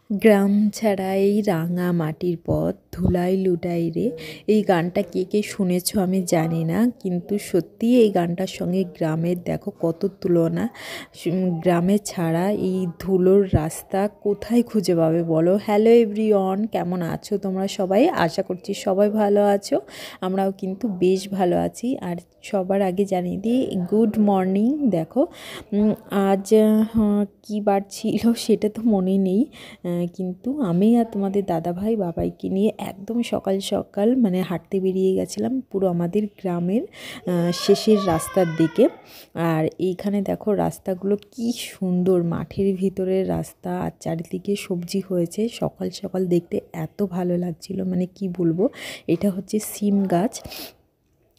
গ্রাম ছাড়া এই রাঙা মাটির পথ ধুলাই লুটাই রে। এই গানটা কে কে শুনেছো আমি জানি না, কিন্তু সত্যি এই গানটার সঙ্গে গ্রামের দেখো কত তুলনা। গ্রামে ছাড়া এই ধুলোর রাস্তা কোথায় খুঁজে পাবে বলো। হ্যালো এভরিওয়ান, কেমন আছো তোমরা সবাই? আশা করছি সবাই ভালো আছো। আমরাও কিন্তু বেশ ভালো আছি। আর সবার আগে জানিয়ে দিই গুড মর্নিং। দেখো আজ কী বার ছিল সেটা তো মনে নেই, কিন্তু আমি আর তোমাদের দাদাভাই বাবাইকে নিয়ে একদম সকাল সকাল মানে হাঁটতে বেরিয়ে গেছিলাম পুরো আমাদের গ্রামের শেষের রাস্তার দিকে। আর এইখানে দেখো রাস্তাগুলো কি সুন্দর, মাঠের ভিতরের রাস্তা আর চারিদিকে সবজি হয়েছে। সকাল সকাল দেখতে এত ভালো লাগছিল, মানে কি বলবো। এটা হচ্ছে সিম গাছ।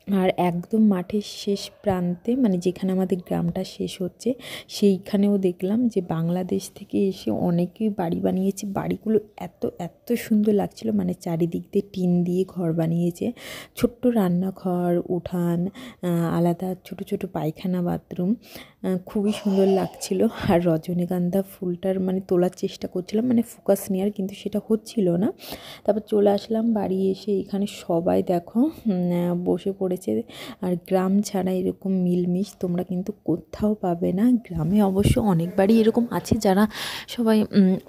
আর একদম মাঠের শেষ প্রান্তে, মানে যেখানে আমাদের গ্রামটা শেষ হচ্ছে, সেইখানেও দেখলাম যে বাংলাদেশ থেকে এসে অনেকেই বাড়ি বানিয়েছে। বাড়িগুলো এত এত সুন্দর লাগছিল, মানে চারিদিক দিয়ে টিন দিয়ে ঘর বানিয়েছে, ছোট্ট রান্নাঘর, উঠান, আলাদা ছোট ছোট পায়খানা, বাথরুম, খুবই সুন্দর লাগছিল। আর রজনীগন্ধা ফুলটার মানে তোলার চেষ্টা করছিলাম, মানে ফোকাস নেওয়ার, কিন্তু সেটা হচ্ছিল না। তারপর চলে আসলাম বাড়ি। এসে এখানে সবাই দেখো বসে পড়েছে। আর গ্রাম ছাড়া এরকম মিলমিশ তোমরা কিন্তু কোথাও পাবে না। গ্রামে অবশ্য অনেক বাড়ি এরকম আছে যারা সবাই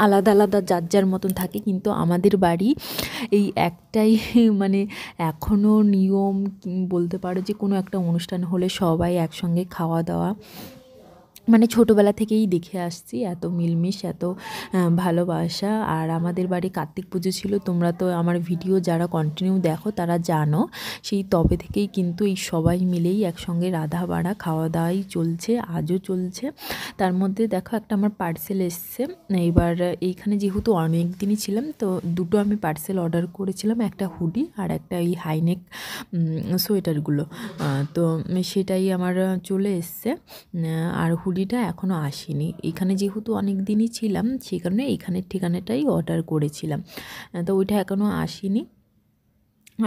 আলাদা আলাদা যার যার মতন থাকে, কিন্তু আমাদের বাড়ি এই একটাই মানে এখনও নিয়ম বলতে পারো, যে কোনো একটা অনুষ্ঠান হলে সবাই একসঙ্গে খাওয়া দাওয়া, মানে ছোটোবেলা থেকেই দেখে আসছি এত মিলমিশ, এত ভালোবাসা। আর আমাদের বাড়ি কার্তিক পুজো ছিল, তোমরা তো আমার ভিডিও যারা কন্টিনিউ দেখো তারা জানো। সেই তবে থেকেই কিন্তু এই সবাই মিলেই একসঙ্গে রাধা বাড়া খাওয়া দাওয়াই চলছে, আজও চলছে। তার মধ্যে দেখো একটা আমার পার্সেল এসছে। এবার এইখানে যেহেতু অনেক দিনই ছিলাম, তো দুটো আমি পার্সেল অর্ডার করেছিলাম, একটা হুডি আর একটা এই হাইনেক সোয়েটারগুলো। তো সেটাই আমার চলে এসছে। আর হুডিটা এখনও আসেনি। এখানে যেহেতু অনেক দিনই ছিলাম, সেই কারণে এইখানের ঠিকানাটাই অর্ডার করেছিলাম, তো ওইটা এখনও আসেনি।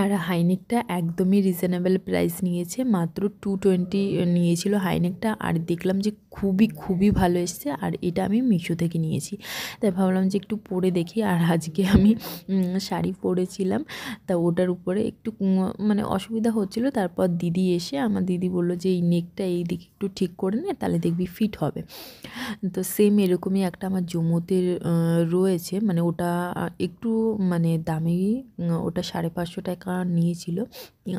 আর হাইনেকটা একদমই রিজনেবল প্রাইস নিয়েছে, মাত্র 220 নিয়েছিল হাইনেকটা। আর দেখলাম যে খুবই খুবই ভালো এসছে। আর এটা আমি মিশো থেকে নিয়েছি, তাই ভাবলাম যে একটু পরে দেখি। আর আজকে আমি শাড়ি পরেছিলাম, তা ওটার উপরে একটু মানে অসুবিধা হচ্ছিল। তারপর দিদি এসে, আমার দিদি বললো যে এই নেকটা এই দিকে একটু ঠিক করে নে, তাহলে দেখবি ফিট হবে। তো সেম এরকমই একটা আমার জম্মুতে রয়েছে, মানে ওটা একটু মানে দামি, ওটা 550 টাকা নিয়েছিল।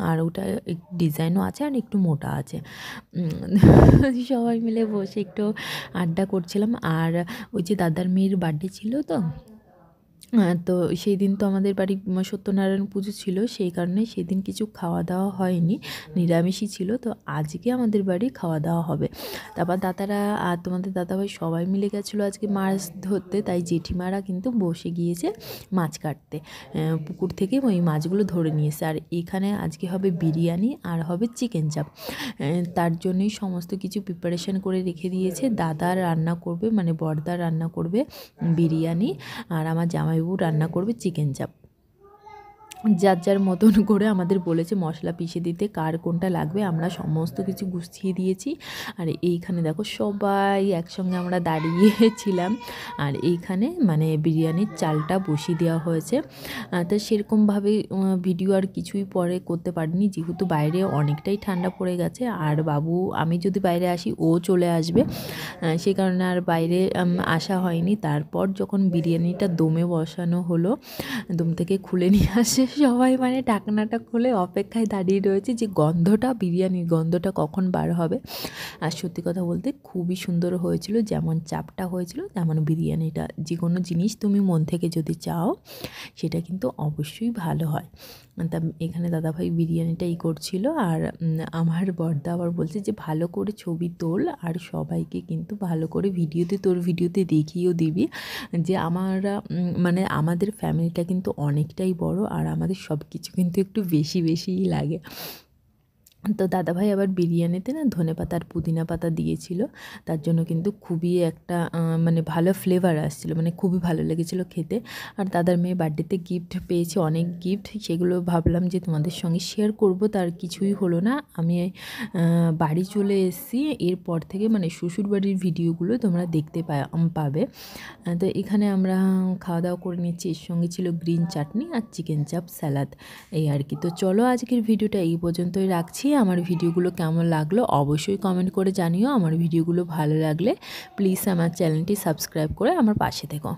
আর ওটা ডিজাইনও আছে আর একটু মোটা আছে। সবাই মিলে বসে একটু আড্ডা করছিলাম। আর ওই যে দাদার মেয়ের বার্থডে ছিল, তো সেই দিন তো আমাদের বাড়ি সত্যনারায়ণ পুজো ছিল, সেই কারণে সেদিন কিছু খাওয়া দাওয়া হয়নি, নিরামিষই ছিল। তো আজকে আমাদের বাড়ি খাওয়া দাওয়া হবে। তারপর দাদারা আর তোমাদের দাদাভাই সবাই মিলে গেছিলো আজকে মাছ ধরতে, তাই জেঠিমারা কিন্তু বসে গিয়েছে মাছ কাটতে, পুকুর থেকে ওই মাছগুলো ধরে নিয়েছে। আর এখানে আজকে হবে বিরিয়ানি আর হবে চিকেন চাপ। তার জন্যই সমস্ত কিছু প্রিপারেশন করে রেখে দিয়েছে। দাদা রান্না করবে, মানে বড়দা রান্না করবে বিরিয়ানি, আর আমার জামাইবাবু রান্না করবে চিকেন চাপ। যার যার মতন করে আমাদের বলেছে মশলা পিষে দিতে, কার কোনটা লাগবে আমরা সমস্ত কিছু গুছিয়ে দিয়েছি। আর এইখানে দেখো সবাই একসঙ্গে আমরা দাঁড়িয়েছিলাম। আর এইখানে মানে বিরিয়ানির চালটা বসিয়ে দেওয়া হয়েছে। তো সেরকমভাবে ভিডিও আর কিছুই পরে করতে পারিনি, যেহেতু বাইরে অনেকটাই ঠান্ডা পড়ে গেছে। আর বাবু, আমি যদি বাইরে আসি ও চলে আসবে, সেই কারণে আর বাইরে আসা হয়নি। তারপর যখন বিরিয়ানিটা দমে বসানো হলো, দম থেকে খুলে নিয়ে আসে সবাই, মানে ঢাকনাটা খুলে অপেক্ষায় দাঁড়িয়ে রয়েছে যে গন্ধটা, বিরিয়ানির গন্ধটা কখন বার হবে। আর সত্যি কথা বলতে খুবই সুন্দর হয়েছিল, যেমন চাপটা হয়েছিল তেমন বিরিয়ানিটা। যে কোনো জিনিস তুমি মন থেকে যদি চাও সেটা কিন্তু অবশ্যই ভালো হয়। তা এখানে দাদাভাই বিরিয়ানিটাই করছিল। আর আমার বড়দা আবার বলছে যে ভালো করে ছবি তোল, আর সবাইকে কিন্তু ভালো করে তোর ভিডিওতে দেখিয়েও দিবি যে আমরা মানে আমাদের ফ্যামিলিটা কিন্তু অনেকটাই বড়, আর আমাদের সব কিছু কিন্তু একটু বেশি বেশিই লাগে। তো দাদাভাই আবার বিরিয়ানিতে না ধনেপাতা আর পুদিনা পাতা দিয়েছিল, তার জন্য কিন্তু খুবই একটা মানে ভালো ফ্লেভার আসছিলো, মানে খুবই ভালো লেগেছিলো খেতে। আর দাদার মেয়ে বার্থডেতে গিফট পেয়েছে, অনেক গিফট, সেগুলো ভাবলাম যে তোমাদের সঙ্গে শেয়ার করব, তার কিছুই হলো না। আমি বাড়ি চলে এসেছি, এরপর থেকে মানে শ্বশুরবাড়ির ভিডিওগুলো তোমরা দেখতে পাবে। তো এখানে আমরা খাওয়া দাওয়া করে নিচ্ছি, এর সঙ্গে ছিল গ্রিন চাটনি আর চিকেন চাপ স্যালাড, এই আর কি। তো চলো আজকের ভিডিওটা এই পর্যন্তই রাখছি। আমার ভিডিওগুলো কেমন লাগলো অবশ্যই কমেন্ট করে জানিও। আমার ভিডিওগুলো ভালো লাগলে প্লিজ আমার চ্যানেলটি সাবস্ক্রাইব করে আমার পাশে থেকো।